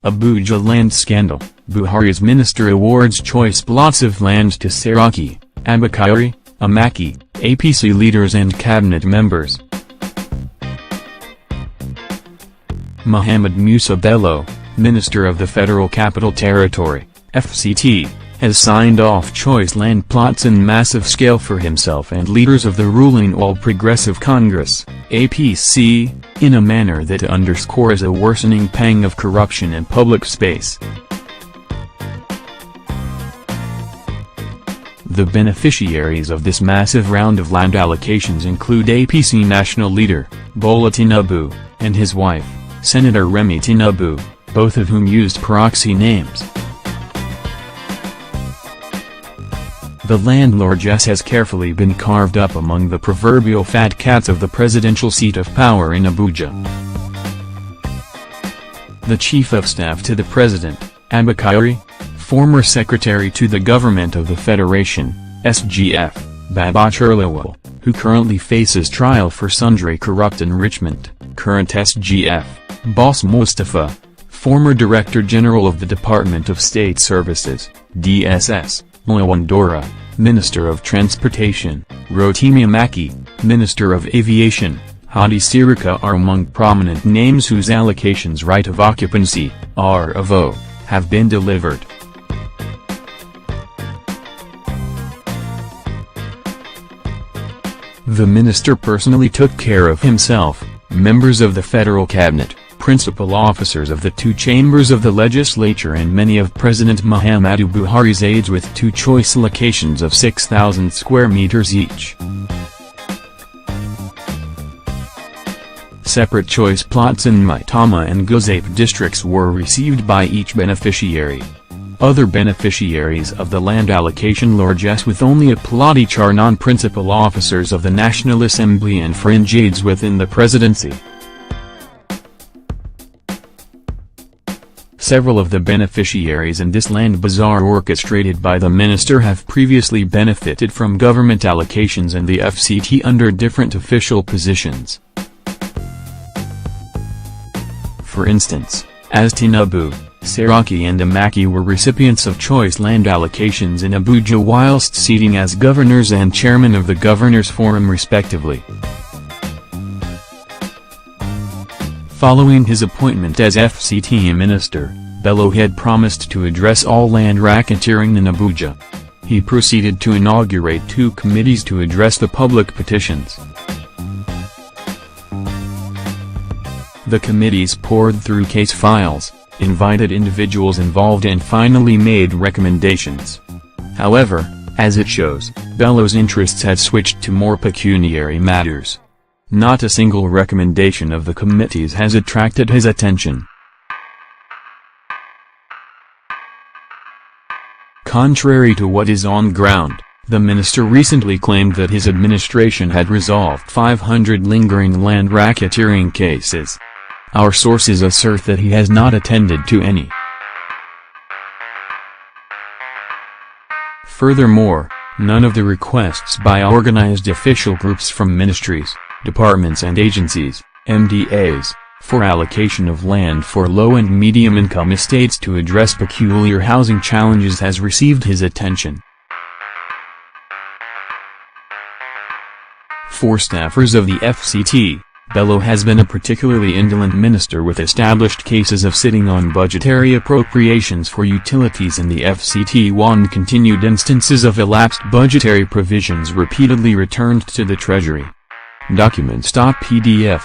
Abuja land scandal, Buhari's minister awards choice plots of land to Saraki, Abakari, Amaki, APC leaders and cabinet members. Mohammed Musa Bello, Minister of the Federal Capital Territory, FCT, has signed off choice land plots in massive scale for himself and leaders of the ruling All Progressive Congress, APC, in a manner that underscores a worsening pang of corruption in public space. The beneficiaries of this massive round of land allocations include APC national leader, Bola Tinubu, and his wife, Senator Remi Tinubu, both of whom used proxy names. The landlordess has carefully been carved up among the proverbial fat cats of the presidential seat of power in Abuja. The Chief of Staff to the President, Abakari, former Secretary to the Government of the Federation, SGF, Babachir, who currently faces trial for sundry corrupt enrichment, current SGF, Boss Mustafa, former Director General of the Department of State Services, DSS, Mwandora, Minister of Transportation, Rotimi Amaki, Minister of Aviation, Hadi Sirika are among prominent names whose allocations right of occupancy, ROO, have been delivered. The minister personally took care of himself, members of the federal cabinet, principal officers of the two chambers of the legislature and many of President Muhammadu Buhari's aides with two choice allocations of 6,000 square meters each. Separate choice plots in Maitama and Guzape districts were received by each beneficiary. Other beneficiaries of the land allocation largesse with only a plot each are non-principal officers of the National Assembly and fringe aides within the presidency. Several of the beneficiaries in this land bazaar orchestrated by the minister have previously benefited from government allocations and the FCT under different official positions. For instance, as Tinubu, Saraki and Amaki were recipients of choice land allocations in Abuja whilst seating as governors and chairman of the Governors' Forum respectively. Following his appointment as FCT minister, Bello had promised to address all land racketeering in Abuja. He proceeded to inaugurate two committees to address the public petitions. The committees pored through case files, invited individuals involved and finally made recommendations. However, as it shows, Bello's interests had switched to more pecuniary matters. Not a single recommendation of the committees has attracted his attention. Contrary to what is on ground, the minister recently claimed that his administration had resolved 500 lingering land racketeering cases. Our sources assert that he has not attended to any. Furthermore, none of the requests by organized official groups from ministries, departments and agencies, MDAs, for allocation of land for low and medium income estates to address peculiar housing challenges has received his attention. For staffers of the FCT, Bello has been a particularly indolent minister with established cases of sitting on budgetary appropriations for utilities in the FCT while continued instances of elapsed budgetary provisions repeatedly returned to the Treasury. Documents.pdf